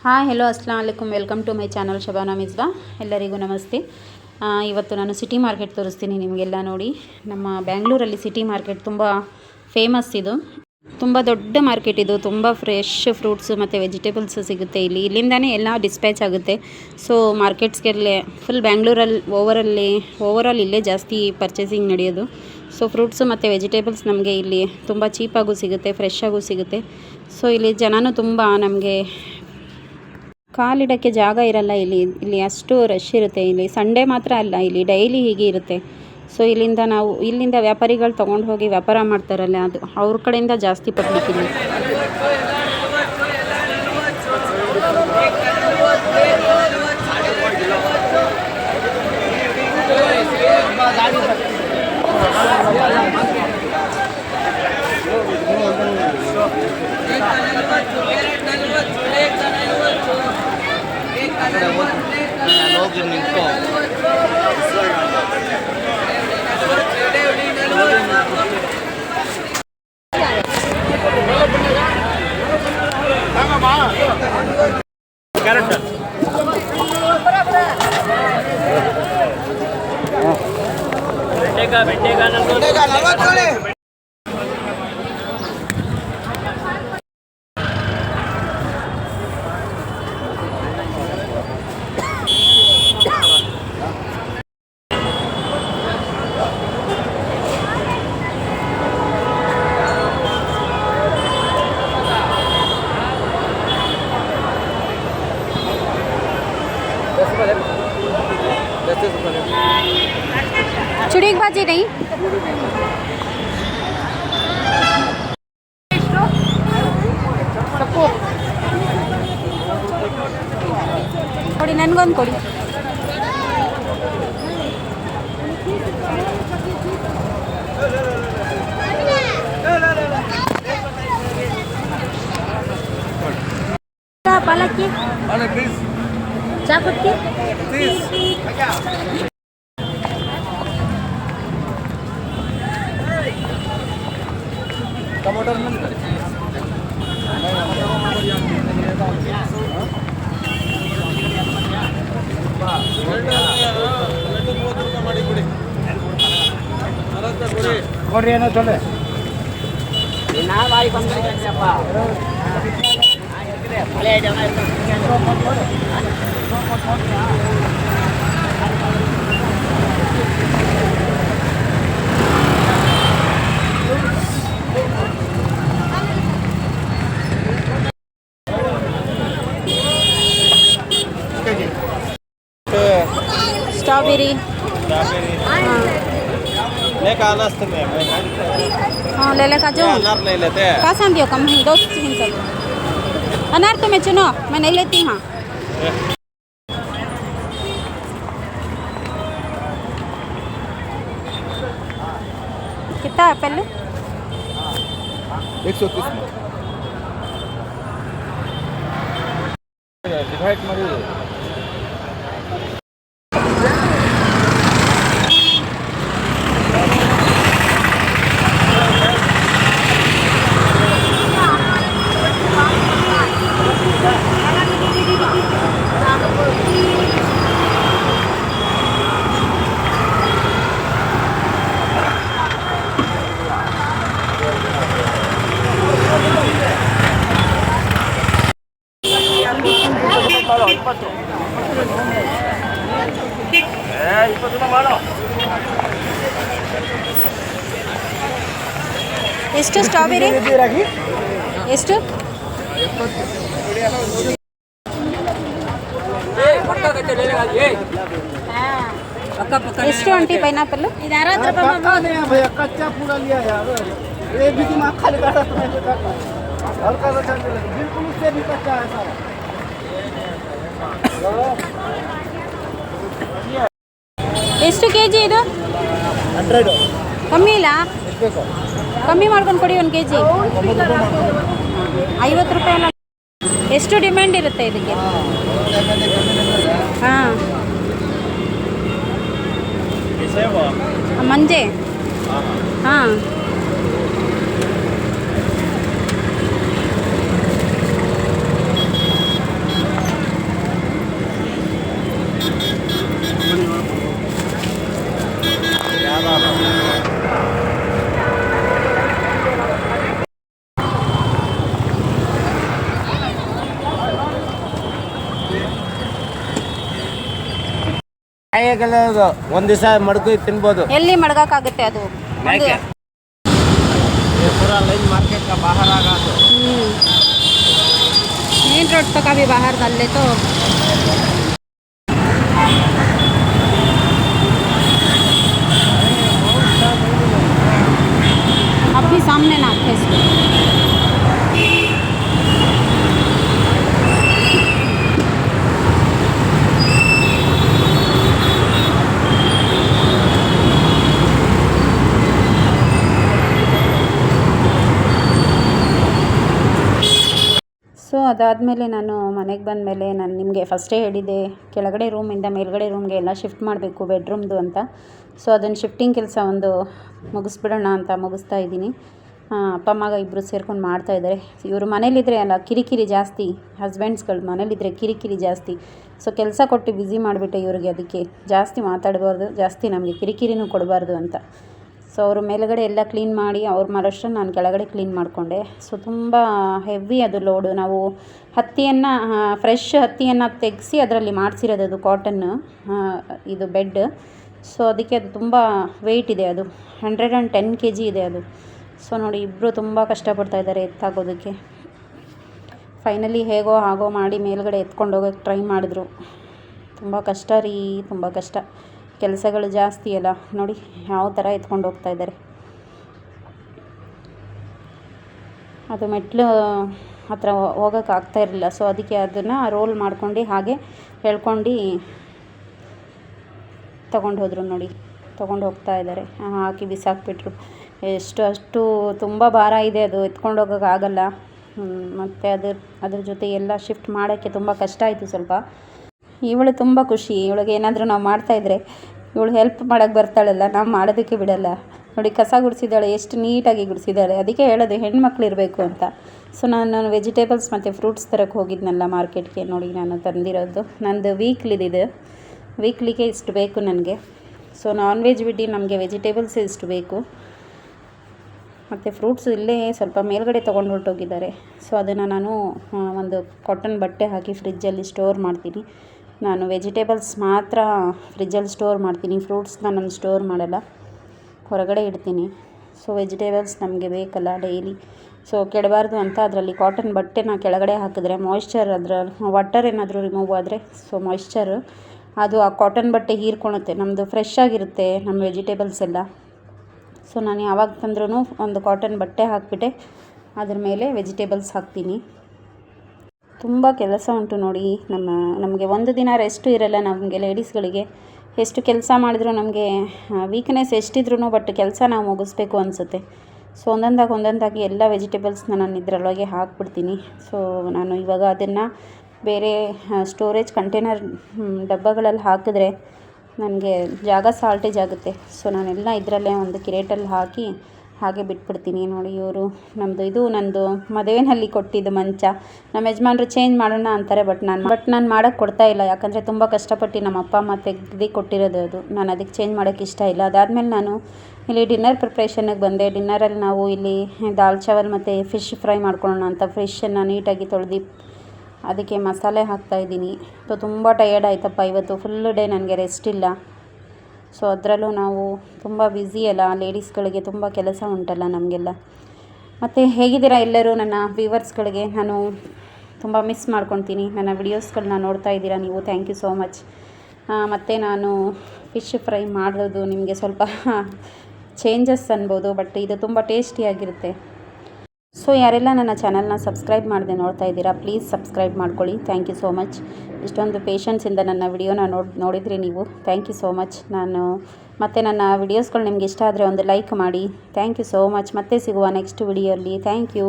Hi hello ಅಸ್ಸಲಾಮ್ ಅಲೈಕುಮ್ welcome to my channel Shabana Mizba. ಎಲ್ಲರಿಗೂ ನಮಸ್ತೆ. ಇವತ್ತು ನಾನು ಸಿಟಿ ಮಾರ್ಕೆಟ್ ತೋರಿಸ್ತೀನಿ ನಿಮಗೆಲ್ಲ. ನೋಡಿ, ನಮ್ಮ ಬ್ಯಾಂಗ್ಳೂರಲ್ಲಿ ಸಿಟಿ ಮಾರ್ಕೆಟ್ ತುಂಬ ಫೇಮಸ್. ಇದು ತುಂಬ ದೊಡ್ಡ ಮಾರ್ಕೆಟ್. ಇದು ತುಂಬ ಫ್ರೆಶ್ ಫ್ರೂಟ್ಸು ಮತ್ತು ವೆಜಿಟೇಬಲ್ಸು ಸಿಗುತ್ತೆ ಇಲ್ಲಿಂದನೇ ಎಲ್ಲ ಡಿಸ್ಪ್ಯಾಚ್ ಆಗುತ್ತೆ. ಸೊ ಮಾರ್ಕೆಟ್ಸ್ಗೆಲ್ಲೇ ಫುಲ್ ಬ್ಯಾಂಗ್ಳೂರಲ್ಲಿ ಓವರಾಲ್ ಇಲ್ಲೇ ಜಾಸ್ತಿ ಪರ್ಚೇಸಿಂಗ್ ನಡೆಯೋದು. ಸೊ ಫ್ರೂಟ್ಸು ಮತ್ತು ವೆಜಿಟೇಬಲ್ಸ್ ನಮಗೆ ಇಲ್ಲಿ ತುಂಬ ಚೀಪಾಗೂ ಸಿಗುತ್ತೆ, ಫ್ರೆಶ್ ಆಗೂ ಸಿಗುತ್ತೆ. ಸೊ ಇಲ್ಲಿ ಜನನೂ ತುಂಬ, ನಮಗೆ ಕಾಲಿಡೋಕ್ಕೆ ಜಾಗ ಇರಲ್ಲ. ಇಲ್ಲಿ ಅಷ್ಟು ರಶ್ ಇರುತ್ತೆ. ಇಲ್ಲಿ ಸಂಡೇ ಮಾತ್ರ ಅಲ್ಲ, ಇಲ್ಲಿ ಡೈಲಿ ಹೀಗೆ ಇರುತ್ತೆ. ಸೊ ಇಲ್ಲಿಂದ ವ್ಯಾಪಾರಿಗಳು ತೊಗೊಂಡು ಹೋಗಿ ವ್ಯಾಪಾರ ಮಾಡ್ತಾರಲ್ಲ, ಅದು ಅವ್ರ ಕಡೆಯಿಂದ ಜಾಸ್ತಿ ಪಬ್ಲಿಕ್ ಇಲ್ಲಿ. चुड़ीक बाजी नहीं कोड़ी ननगोंद कोड़ी पालक की चाकुट की टमाटर ಕೊಡ್ರಿ ಏನೋ ಚೊಲೆ ನಾ ಬಾಯಿ ಕೊಂಡ್ರಿಯಪ್ಪ ಹಳೆ ಜನ स्ट्रॉबेरी लेका अनास्त में हाँ ले ले का जो अनार ले लेते हैं। का सान दियो कम है दोस्त हिंसल अनार तो मैं चुनो, मैं नहीं लेती हाँ। कितना एप्पल 130 में डिवाइड ಮಾಡಿ ಎಷ್ಟು ಸ್ಟ್ರಾಬೆರಿ ಎಷ್ಟು ಎಷ್ಟು ಆಂಟಿ ಪೈನಾಪಲ್ कच्चा पूरा लिया यार ये भी दिमाग खाली कर रहा है हल्का सा चल रहा है बिल्कुल उससे भी कच्चा है सारा ಎಷ್ಟು ಕೆಜಿ ಇದು 100 ಕಮ್ಮಿ ಇಲ್ಲ ಕಮ್ಮಿ ಮಾಡ್ಕೊಂಡು ಕೊಡಿ 1 kg 50 ರೂಪಾಯಿ ಅಲ್ಲ. ಎಷ್ಟು ಡಿಮ್ಯಾಂಡ್ ಇರುತ್ತೆ ಇದಕ್ಕೆ? ಹಾಂ ಮಂಜೆ ಹಾಂ ಒಂದು ದಿವಸ ಮಡಕು ತಿನ್ಬೋದು ಎಲ್ಲಿ ಮಡಗಕ್ಕಾಗುತ್ತೆ ಅದು ಒಂದು ये पूरा लाइन मार्केट का बाहर आ गया मेन रोड तक अभी बाहर डाल ले तो अभी सामने ना इसको ಸೊ ಅದಾದಮೇಲೆ ನಾನು ಮನೆಗೆ ಬಂದಮೇಲೆ ನಾನು ನಿಮಗೆ ಫಸ್ಟೇ ಹೇಳಿದ್ದೆ ಕೆಳಗಡೆ ರೂಮಿಂದ ಮೇಲ್ಗಡೆ ರೂಮ್ಗೆ ಎಲ್ಲ ಶಿಫ್ಟ್ ಮಾಡಬೇಕು ಬೆಡ್ರೂಮ್ದು ಅಂತ. ಸೊ ಅದನ್ನು ಶಿಫ್ಟಿಂಗ್ ಕೆಲಸ ಒಂದು ಮುಗಿಸ್ಬಿಡೋಣ ಅಂತ ಮುಗಿಸ್ತಾ ಇದ್ದೀನಿ. ಅಪ್ಪ ಅಮ್ಮಗ ಇಬ್ಬರು ಸೇರ್ಕೊಂಡು ಮಾಡ್ತಾಯಿದ್ದಾರೆ. ಇವರು ಮನೇಲಿದ್ದರೆ ಅಲ್ಲ ಕಿರಿಕಿರಿ ಜಾಸ್ತಿ, ಹಸ್ಬೆಂಡ್ಸ್ಗಳು ಮನೇಲಿದ್ದರೆ ಕಿರಿಕಿರಿ ಜಾಸ್ತಿ. ಸೊ ಕೆಲಸ ಕೊಟ್ಟು ಬ್ಯುಸಿ ಮಾಡಿಬಿಟ್ಟೆ ಇವ್ರಿಗೆ, ಅದಕ್ಕೆ ಜಾಸ್ತಿ ಮಾತಾಡಬಾರ್ದು, ಜಾಸ್ತಿ ನಮಗೆ ಕಿರಿಕಿರಿನೂ ಕೊಡಬಾರ್ದು ಅಂತ. ಸೊ ಅವರು ಮೇಲುಗಡೆ ಎಲ್ಲ ಕ್ಲೀನ್ ಮಾಡಿ ಅವ್ರು ಮಾಡೋಷ್ಟನ್ನು ನಾನು ಕೆಳಗಡೆ ಕ್ಲೀನ್ ಮಾಡಿಕೊಂಡೆ. ಸೊ ತುಂಬ ಹೆವಿ ಅದು ಲೋಡು. ನಾವು ಹತ್ತಿಯನ್ನು ಫ್ರೆಶ್ ಹತ್ತಿಯನ್ನು ತೆಗೆಸಿ ಅದರಲ್ಲಿ ಮಾಡಿಸಿರೋದು, ಅದು ಕಾಟನ್ನು ಇದು ಬೆಡ್. ಸೊ ಅದಕ್ಕೆ ಅದು ತುಂಬ ವೆಯ್ಟ್ ಇದೆ, ಅದು 110 kg ಇದೆ ಅದು. ಸೊ ನೋಡಿ ಇಬ್ಬರು ತುಂಬ ಕಷ್ಟಪಡ್ತಾ ಇದ್ದಾರೆ ಎತ್ತಾಕೋದಕ್ಕೆ. ಫೈನಲಿ ಹೇಗೋ ಹಾಗೋ ಮಾಡಿ ಮೇಲ್ಗಡೆ ಎತ್ಕೊಂಡು ಹೋಗೋಕ್ಕೆ ಟ್ರೈ ಮಾಡಿದ್ರು. ತುಂಬ ಕಷ್ಟ ರೀ, ತುಂಬ ಕಷ್ಟ. ಕೆಲಸಗಳು ಜಾಸ್ತಿ ಅಲ್ಲ, ನೋಡಿ ಯಾವ ಥರ ಎತ್ಕೊಂಡು ಹೋಗ್ತಾ ಇದ್ದಾರೆ. ಅದು ಮೆಟ್ಲು ಹತ್ರ ಹೋಗೋಕೆ ಆಗ್ತಾ ಇರಲಿಲ್ಲ. ಸೊ ಅದಕ್ಕೆ ಅದನ್ನು ರೋಲ್ ಮಾಡ್ಕೊಂಡು ಹಾಗೆ ಹೇಳ್ಕೊಂಡು ತೊಗೊಂಡು ಹೋದರು. ನೋಡಿ ತೊಗೊಂಡು ಹೋಗ್ತಾ ಇದ್ದಾರೆ, ಹಾಕಿ ಬಿಸಾಕ್ಬಿಟ್ರು. ಅಷ್ಟು ತುಂಬ ಭಾರ ಇದೆ, ಅದು ಎತ್ಕೊಂಡು ಹೋಗೋಕೆ ಆಗಲ್ಲ. ಮತ್ತು ಅದ್ರ ಜೊತೆ ಎಲ್ಲ ಶಿಫ್ಟ್ ಮಾಡೋಕ್ಕೆ ತುಂಬ ಕಷ್ಟ ಆಯಿತು ಸ್ವಲ್ಪ. ಇವಳು ತುಂಬ ಖುಷಿ, ಇವಳಿಗೆ ಏನಾದರೂ ನಾವು ಮಾಡ್ತಾಯಿದ್ರೆ ಇವಳು ಹೆಲ್ಪ್ ಮಾಡೋಕ್ಕೆ ಬರ್ತಾಳಲ್ಲ, ನಾವು ಮಾಡೋದಕ್ಕೆ ಬಿಡಲ್ಲ. ನೋಡಿ ಕಸ ಗುಡಿಸಿದ್ದಾಳೆ, ಎಷ್ಟು ನೀಟಾಗಿ ಗುಡಿಸಿದ್ದಾಳೆ. ಅದಕ್ಕೆ ಹೇಳೋದು ಹೆಣ್ಮಕ್ಳು ಇರಬೇಕು ಅಂತ. ಸೊ ನಾನು ವೆಜಿಟೇಬಲ್ಸ್ ಮತ್ತು ಫ್ರೂಟ್ಸ್ ತರಕ್ಕೆ ಹೋಗಿದ್ನಲ್ಲ ಮಾರ್ಕೆಟ್ಗೆ. ನೋಡಿ ನಾನು ತಂದಿರೋದು ನಂದು ವೀಕ್ಲಿಗೆ ಇಷ್ಟು ಬೇಕು ನನಗೆ. ಸೊ ನಾನ್ ವೆಜ್ ಬಿಟ್ಟು ನಮಗೆ ವೆಜಿಟೇಬಲ್ಸ್ ಇಷ್ಟು ಬೇಕು. ಮತ್ತು ಫ್ರೂಟ್ಸ್ ಇಲ್ಲೇ ಸ್ವಲ್ಪ ಮೇಲ್ಗಡೆ ತೊಗೊಂಡು ಹೊರಟೋಗಿದ್ದಾರೆ. ಸೊ ಅದನ್ನು ನಾನು ಒಂದು ಕಾಟನ್ ಬಟ್ಟೆ ಹಾಕಿ ಫ್ರಿಜ್ಜಲ್ಲಿ ಸ್ಟೋರ್ ಮಾಡ್ತೀನಿ. ನಾನು ವೆಜಿಟೇಬಲ್ಸ್ ಮಾತ್ರ ಫ್ರಿಜ್ಜಲ್ಲಿ ಸ್ಟೋರ್ ಮಾಡ್ತೀನಿ, ಫ್ರೂಟ್ಸ್ನ ನಾನು ಸ್ಟೋರ್ ಮಾಡಲ್ಲ, ಹೊರಗಡೆ ಇಡ್ತೀನಿ. ಸೊ ವೆಜಿಟೇಬಲ್ಸ್ ನಮಗೆ ಬೇಕಲ್ಲ ಡೈಲಿ. ಸೊ ಕೆಡಬಾರ್ದು ಅಂತ ಅದರಲ್ಲಿ ಕಾಟನ್ ಬಟ್ಟೆನ ಕೆಳಗಡೆ ಹಾಕಿದ್ರೆ ಮಾಯ್ಶ್ಚರ್, ಅದರ ವಾಟರ್ ಏನಾದರೂ ರಿಮೂವ್ ಆದರೆ ಸೊ ಮಾಯ್ಶ್ಚರು ಅದು ಆ ಕಾಟನ್ ಬಟ್ಟೆ ಹೀರ್ಕೊಳುತ್ತೆ. ನಮ್ಮದು ಫ್ರೆಶ್ ಆಗಿರುತ್ತೆ ನಮ್ಮ ವೆಜಿಟೇಬಲ್ಸ್ ಎಲ್ಲ. ಸೊ ನಾನು ಯಾವಾಗ ತಂದ್ರೂ ಒಂದು ಕಾಟನ್ ಬಟ್ಟೆ ಹಾಕಿಬಿಟ್ಟೆ ಅದ್ರ ಮೇಲೆ ವೆಜಿಟೇಬಲ್ಸ್ ಹಾಕ್ತೀನಿ. ತುಂಬ ಕೆಲಸ ಉಂಟು ನೋಡಿ. ನಮಗೆ ಒಂದು ದಿನ ರೆಸ್ಟು ಇರಲ್ಲ ನಮಗೆ ಲೇಡೀಸ್ಗಳಿಗೆ. ಎಷ್ಟು ಕೆಲಸ ಮಾಡಿದ್ರು ನಮಗೆ ವೀಕ್ನೆಸ್ ಎಷ್ಟಿದ್ರೂ ಬಟ್ ಕೆಲಸ ನಾವು ಮುಗಿಸ್ಬೇಕು ಅನಿಸುತ್ತೆ. ಸೊ ಒಂದೊಂದಾಗಿ ಎಲ್ಲ ವೆಜಿಟೇಬಲ್ಸ್ನ ನಾನು ಇದರೊಳಗೆ ಹಾಕ್ಬಿಡ್ತೀನಿ. ಸೊ ನಾನು ಇವಾಗ ಅದನ್ನು ಬೇರೆ ಸ್ಟೋರೇಜ್ ಕಂಟೈನರ್ ಡಬ್ಬಗಳಲ್ಲಿ ಹಾಕಿದ್ರೆ ನನಗೆ ಜಾಗ ಶಾರ್ಟೇಜ್ ಆಗುತ್ತೆ. ಸೊ ನಾನೆಲ್ಲ ಇದರಲ್ಲೇ ಒಂದು ಕ್ರೇಟಲ್ಲಿ ಹಾಕಿ ಹಾಗೆ ಬಿಟ್ಬಿಡ್ತೀನಿ. ನೋಡಿ ಇವರು ನಂದು ಮದುವೆನಲ್ಲಿ ಕೊಟ್ಟಿದ್ದು ಮಂಚ. ನಮ್ಮ ಯಜಮಾನ್ರು ಚೇಂಜ್ ಮಾಡೋಣ ಅಂತಾರೆ, ಬಟ್ ನಾನು ಮಾಡೋಕ್ಕೆ ಕೊಡ್ತಾ ಇಲ್ಲ. ಯಾಕಂದರೆ ತುಂಬ ಕಷ್ಟಪಟ್ಟು ನಮ್ಮ ಅಪ್ಪ ಅಮ್ಮ ತೆಗೆದು ಕೊಟ್ಟಿರೋದು ಅದು. ನಾನು ಅದಕ್ಕೆ ಚೇಂಜ್ ಮಾಡೋಕ್ಕೆ ಇಷ್ಟ ಇಲ್ಲ. ಅದಾದಮೇಲೆ ನಾನು ಇಲ್ಲಿ ಡಿನ್ನರ್ ಪ್ರಿಪ್ರೇಷನ್ಗೆ ಬಂದೆ. ಡಿನ್ನರಲ್ಲಿ ನಾವು ಇಲ್ಲಿ ದಾಲ್ ಚಾವಲ್ ಮತ್ತು ಫಿಶ್ ಫ್ರೈ ಮಾಡ್ಕೊಳ್ಳೋಣ ಅಂತ ಫಿಶನ್ನು ನೀಟಾಗಿ ತೊಳೆದು ಅದಕ್ಕೆ ಮಸಾಲೆ ಹಾಕ್ತಾಯಿದ್ದೀನಿ. ಸೊ ತುಂಬ ಟಯರ್ಡ್ ಆಯ್ತಪ್ಪ ಇವತ್ತು, ಫುಲ್ ಡೇ ನನಗೆ ರೆಸ್ಟ್ ಇಲ್ಲ. ಸೊ ಅದರಲ್ಲೂ ನಾವು ತುಂಬ ಬ್ಯುಸಿ ಅಲ್ಲ, ಲೇಡೀಸ್ಗಳಿಗೆ ತುಂಬ ಕೆಲಸ ಉಂಟಲ್ಲ ನಮಗೆಲ್ಲ. ಮತ್ತು ಹೇಗಿದ್ದೀರಾ ಎಲ್ಲರೂ ನನ್ನ ವ್ಯೂವರ್ಸ್ಗಳಿಗೆ? ನಾನು ತುಂಬ ಮಿಸ್ ಮಾಡ್ಕೊತೀನಿ. ನನ್ನ ವಿಡಿಯೋಸ್ಗಳನ್ನ ನೋಡ್ತಾ ಇದ್ದೀರಾ ನೀವು, ಥ್ಯಾಂಕ್ ಯು ಸೋ ಮಚ್. ಮತ್ತು ನಾನು ಫಿಶ್ ಫ್ರೈ ಮಾಡೋದು ನಿಮಗೆ ಸ್ವಲ್ಪ ಚೇಂಜಸ್ ಅನ್ಬೋದು, ಬಟ್ ಇದು ತುಂಬ ಟೇಸ್ಟಿಯಾಗಿರುತ್ತೆ. ಸೊ ಯಾರೆಲ್ಲ ನನ್ನ ಚಾನಲ್ನ ಸಬ್ಸ್ಕ್ರೈಬ್ ಮಾಡದೆ ನೋಡ್ತಾ ಇದ್ದೀರಾ, ಪ್ಲೀಸ್ ಸಬ್ಸ್ಕ್ರೈಬ್ ಮಾಡ್ಕೊಳ್ಳಿ. Thank you so much. ಇಷ್ಟೊಂದು ಪೇಷನ್ಸಿಂದ ನನ್ನ ವಿಡಿಯೋನ ನೋಡಿದ್ರಿ ನೀವು, ಥ್ಯಾಂಕ್ ಯು ಸೋ ಮಚ್. ಮತ್ತು ನನ್ನ ವಿಡಿಯೋಸ್ಗಳು ನಿಮ್ಗೆ ಇಷ್ಟ ಆದರೆ ಒಂದು ಲೈಕ್ ಮಾಡಿ. Thank you so much. ಮತ್ತೆ ಸಿಗುವ ನೆಕ್ಸ್ಟ್ ವಿಡಿಯೋಲ್ಲಿ. Thank you.